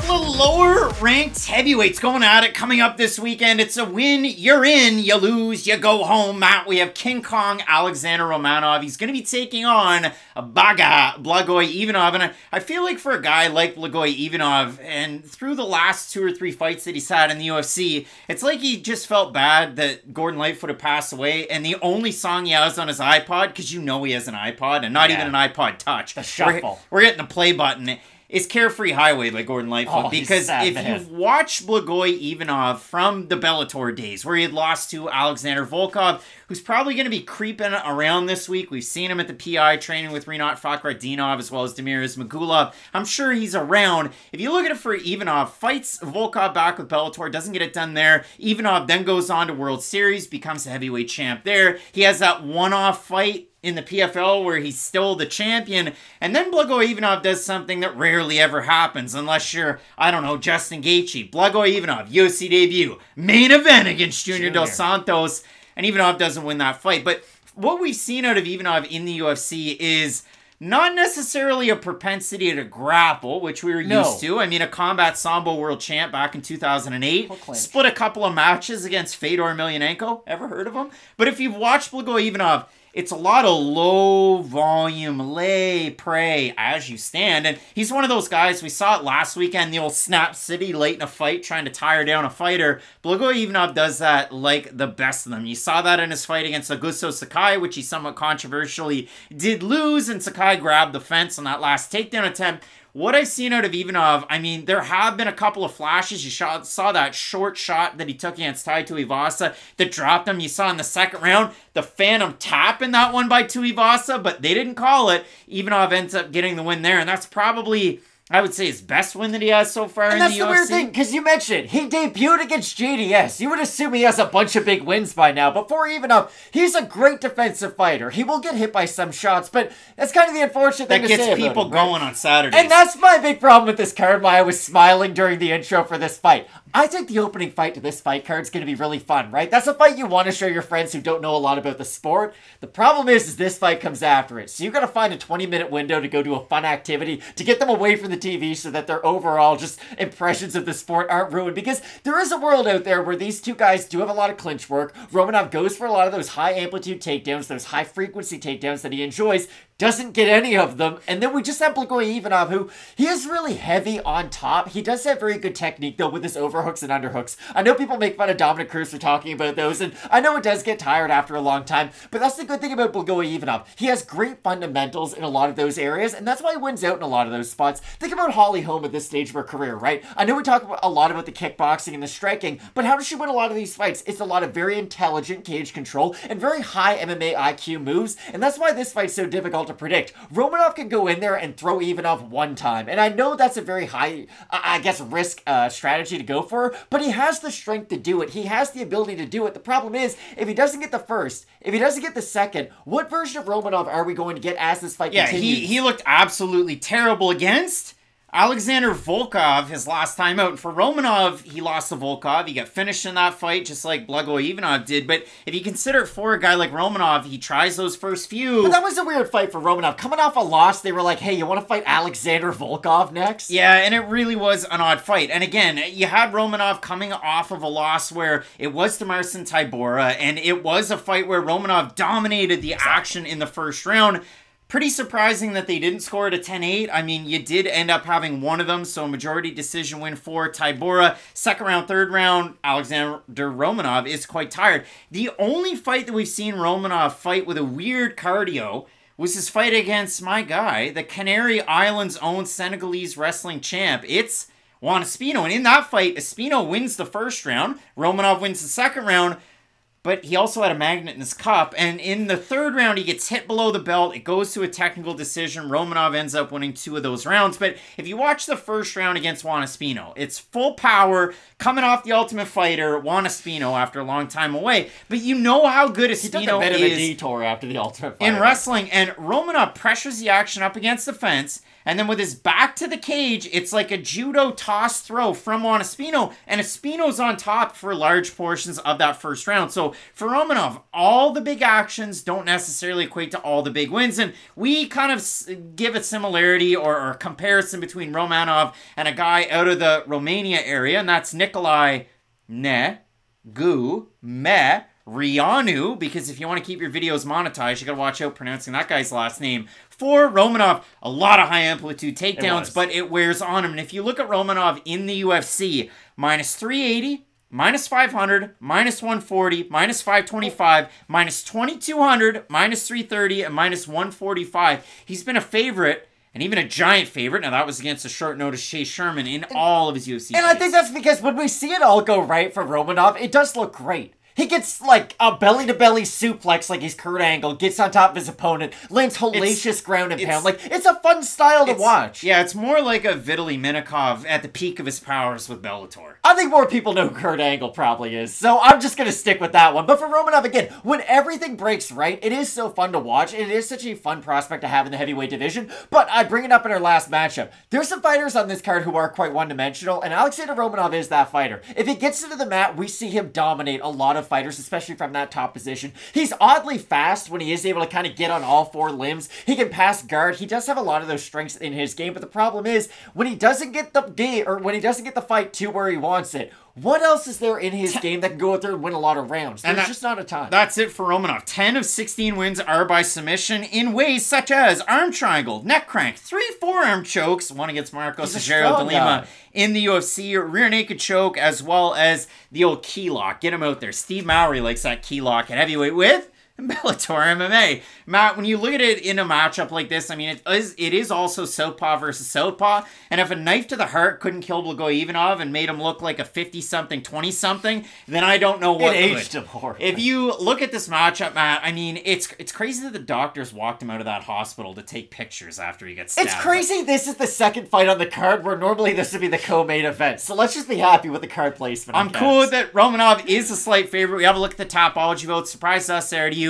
couple of lower-ranked heavyweights going at it coming up this weekend. It's a win, you're in, you lose, you go home. Matt, we have King Kong Alexandr Romanov. He's going to be taking on Baga, Blagoy Ivanov. And I feel like for a guy like Blagoy Ivanov, and through the last 2 or 3 fights that he's had in the UFC, it's like he just felt bad that Gordon Lightfoot had passed away, and the only song he has on his iPod, because you know he has an iPod, and not even an iPod Touch. The shuffle. We're hitting the play button. It's Carefree Highway by Gordon Lightfoot, because if you've watched Blagoy Ivanov from the Bellator days, where he had lost to Alexander Volkov, who's probably going to be creeping around this week. We've seen him at the PI training with Rinat Fakhretdinov, as well as Damir Ismagulov. I'm sure he's around. If you look at it for Ivanov, fights Volkov back with Bellator, doesn't get it done there. Ivanov then goes on to World Series, becomes a heavyweight champ there. He has that one-off fight in the PFL where he's still the champion, and then Blagoy Ivanov does something that rarely ever happens unless you're, I don't know, Justin Gaethje. Blagoy Ivanov, UFC debut, main event against Junior Dos Santos, and Ivanov doesn't win that fight. But what we've seen out of Ivanov in the UFC is not necessarily a propensity to grapple, which we were used to. I mean, a combat sambo world champ back in 2008. Split a couple of matches against Fedor Emelianenko. Ever heard of him? But if you've watched Blagoy Ivanov, it's a lot of low volume, lay, pray as you stand. And he's one of those guys, we saw it last weekend, the old Snap City late in a fight, trying to tire down a fighter. Blagoy Ivanov does that like the best of them. You saw that in his fight against Augusto Sakai, which he somewhat controversially did lose, and Sakai grabbed the fence on that last takedown attempt. What I've seen out of Ivanov, I mean, there have been a couple of flashes. You saw that short shot that he took against Tai Tuivasa that dropped him. You saw in the second round the phantom tap in that one by Tuivasa, but they didn't call it. Ivanov ends up getting the win there, and that's probably, I would say, his best win that he has so far in the UFC. And that's the weird thing, because you mentioned he debuted against JDS. You would assume he has a bunch of big wins by now. But for Ivanov, he's a great defensive fighter. He will get hit by some shots, but that's kind of the unfortunate thing to say about him. That gets people going on Saturdays. And that's my big problem with this card, why I was smiling during the intro for this fight. I think the opening fight to this fight card is going to be really fun, right? That's a fight you want to show your friends who don't know a lot about the sport. The problem is this fight comes after it. So you've got to find a 20-minute window to go do a fun activity to get them away from the TV so that their overall just impressions of the sport aren't ruined. Because there is a world out there where these two guys do have a lot of clinch work. Romanov goes for a lot of those high-amplitude takedowns, those high-frequency takedowns that he enjoys. Doesn't get any of them. And then we just have Blagoy Ivanov, who he is really heavy on top. He does have very good technique, though, with his overhooks and underhooks. I know people make fun of Dominic Cruz for talking about those, and I know it does get tired after a long time, but that's the good thing about Blagoy Ivanov. He has great fundamentals in a lot of those areas, and that's why he wins out in a lot of those spots. Think about Holly Holm at this stage of her career, right? I know we talk a lot about the kickboxing and the striking, but how does she win a lot of these fights? It's a lot of very intelligent cage control and very high MMA IQ moves, and that's why this fight's so difficult to predict. Romanov can go in there and throw Ivanov one time, and I know that's a very high, I guess, risk strategy to go for, but he has the strength to do it. He has the ability to do it. The problem is, if he doesn't get the first, if he doesn't get the second, what version of Romanov are we going to get as this fight continues? He looked absolutely terrible against Alexander Volkov his last time out. And for Romanov, he lost to Volkov. He got finished in that fight just like Blagoy Ivanov did. But if you consider it for a guy like Romanov, he tries those first few. But that was a weird fight for Romanov. Coming off a loss, they were like, hey, you want to fight Alexander Volkov next? Yeah, and it really was an odd fight. And again, you had Romanov coming off of a loss where it was to Marcin Tybura, and it was a fight where Romanov dominated the action in the first round. Pretty surprising that they didn't score it a 10-8. I mean, you did end up having one of them, so majority decision win for Tybura. Second round, third round, Alexandr Romanov is quite tired. The only fight that we've seen Romanov fight with a weird cardio was his fight against my guy, the Canary Islands' own Senegalese wrestling champ. It's Juan Espino, and in that fight, Espino wins the first round. Romanov wins the second round. But he also had a magnet in his cup, and in the third round, he gets hit below the belt. It goes to a technical decision. Romanov ends up winning 2 of those rounds. But if you watch the first round against Juan Espino, it's full power, coming off the Ultimate Fighter, Juan Espino, after a long time away. But you know how good Espino is. He took a bit of a detour after the Ultimate Fighter in wrestling, and Romanov pressures the action up against the fence, And then with his back to the cage, it's like a judo toss throw from Juan Espino. And Espino's on top for large portions of that first round. So for Romanov, all the big actions don't necessarily equate to all the big wins. And we kind of give a similarity or a comparison between Romanov and a guy out of the Romania area. And that's Nikolai Rianu, because if you want to keep your videos monetized, you got to watch out pronouncing that guy's last name. For Romanov, a lot of high amplitude takedowns, but it wears on him. And if you look at Romanov in the UFC, minus 380, minus 500, minus 140, minus 525, minus 2200, minus 330, and minus 145. He's been a favorite. And even a giant favorite. Now, that was against a short notice Chase Sherman in all of his UFC fights. And I think that's because when we see it all go right for Romanov, it does look great. He gets, like, a belly-to-belly suplex like he's Kurt Angle, gets on top of his opponent, lands hellacious ground and pound. Like, it's a fun style to watch. Yeah, it's more like a Vitaly Minakov at the peak of his powers with Bellator. I think more people know who Kurt Angle probably is, so I'm just going to stick with that one. But for Romanov, again, when everything breaks right, it is so fun to watch, and it is such a fun prospect to have in the heavyweight division. But I bring it up in our last matchup. There's some fighters on this card who are quite one-dimensional, and Alexandr Romanov is that fighter. If he gets into the mat, we see him dominate a lot of fighters, especially from that top position. He's oddly fast when he is able to kind of get on all four limbs. He can pass guard. He does have a lot of those strengths in his game, but the problem is when he doesn't get the game, or when he doesn't get the fight to where he wants it, what else is there in his game that can go out there and win a lot of rounds? There's just not a ton. That's it for Romanov. 10 of 16 wins are by submission in ways such as arm triangle, neck crank, 3 forearm chokes, one against Marco Sergio de Lima in the UFC, rear naked choke, as well as the old key lock. Get him out there. Steve Mowry likes that key lock at heavyweight with Bellator MMA. Matt, when you look at it in a matchup like this, I mean, it is also southpaw versus southpaw, and if a knife to the heart couldn't kill Blagoy Ivanov and made him look like a 50-something, 20-something, then I don't know what it aged him horribly. If you look at this matchup, Matt, I mean, it's crazy that the doctors walked him out of that hospital to take pictures after he gets stabbed. It's crazy this is the second fight on the card where normally this would be the co-main event, so let's just be happy with the card placement. I'm cool that Romanov is a slight favorite. We have a look at the Tapology votes. Surprised us there to you.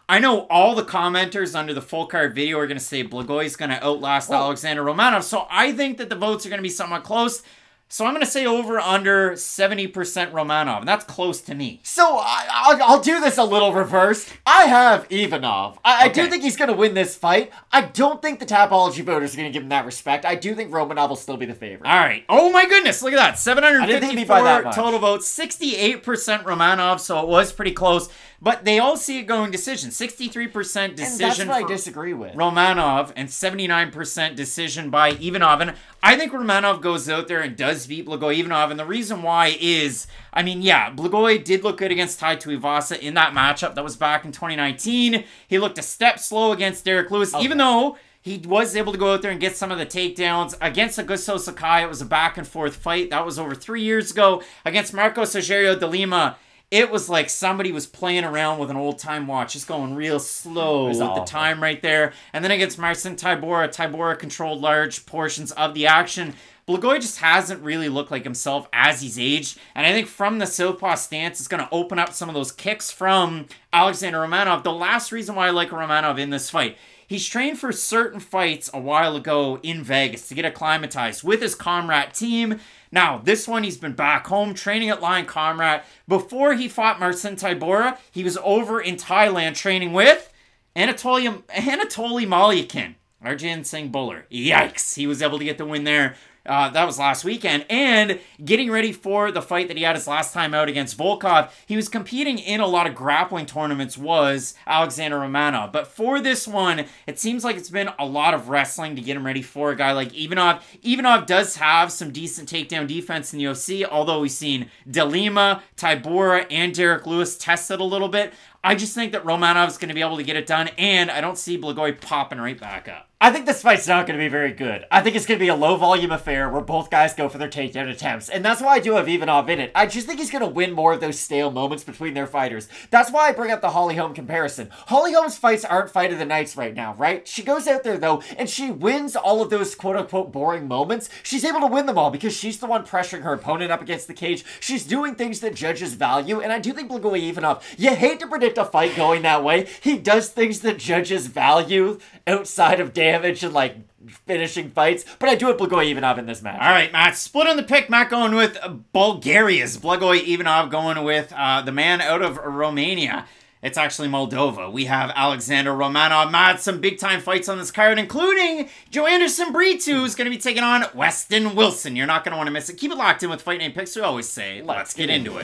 I know all the commenters under the full card video are going to say Blagoy's going to outlast Alexandr Romanov, so I think that the votes are going to be somewhat close. So I'm going to say over under 70% Romanov, and that's close to me. So I'll do this a little reversed. I have Ivanov. I do think he's going to win this fight. I don't think the Tapology voters are going to give him that respect. I do think Romanov will still be the favorite. All right. Oh my goodness, look at that. 754 total votes, 68% Romanov, so it was pretty close. But they all see it going decision. 63% decision. And that's what I disagree with. Romanov, and 79% decision by Ivanov. And I think Romanov goes out there and does beat Blagoy Ivanov. And the reason why is, I mean, yeah, Blagoy did look good against Tai Tuivasa in that matchup. That was back in 2019. He looked a step slow against Derek Lewis, even though he was able to go out there and get some of the takedowns. Against Augusto Sakai, it was a back-and-forth fight. That was over 3 years ago. Against Marco Sergio de Lima, it was like somebody was playing around with an old-time watch, just going real slow with the time right there. And then against Marcin Tybura, Tybura controlled large portions of the action. Blagoy just hasn't really looked like himself as he's aged. And I think from the southpaw stance, it's going to open up some of those kicks from Alexandr Romanov. The last reason why I like Romanov in this fight, he's trained for certain fights a while ago in Vegas to get acclimatized with his Comrat team. Now, this one, he's been back home training at Lion Comrat. Before he fought Marcin Tybura, he was over in Thailand training with Anatoly Malyakin, Arjan Singh Buller. Yikes. He was able to get the win there. That was last weekend. And getting ready for the fight that he had his last time out against Volkov, he was competing in a lot of grappling tournaments, was Alexandr Romanov. But for this one, it seems like it's been a lot of wrestling to get him ready for a guy like Ivanov. Ivanov does have some decent takedown defense in the UFC, although we've seen De Lima, Tybura, and Derek Lewis tested a little bit. I just think that Romanov's going to be able to get it done, and I don't see Blagoy popping right back up. I think this fight's not going to be very good. I think it's going to be a low-volume affair where both guys go for their takedown attempts, and that's why I do have Ivanov in it. I just think he's going to win more of those stale moments between their fighters. That's why I bring up the Holly Holm comparison. Holly Holm's fights aren't fight of the nights right now, right? She goes out there, though, and she wins all of those quote-unquote boring moments. She's able to win them all because she's the one pressuring her opponent up against the cage. She's doing things that judges value, and I do think Blagoy Ivanov, you hate to predict a fight going that way. He does things that judges value outside of damage and, like, finishing fights, but I do have Blagoy Ivanov in this match. All right, Matt. Split on the pick. Matt going with Bulgaria's Blagoy Ivanov, going with the man out of Romania. It's actually Moldova. We have Alexandr Romanov. Matt, some big-time fights on this card, including Joanderson Britio, who's going to be taking on Westin Wilson. You're not going to want to miss it. Keep it locked in with Fight Night Picks. We always say, let's get into it.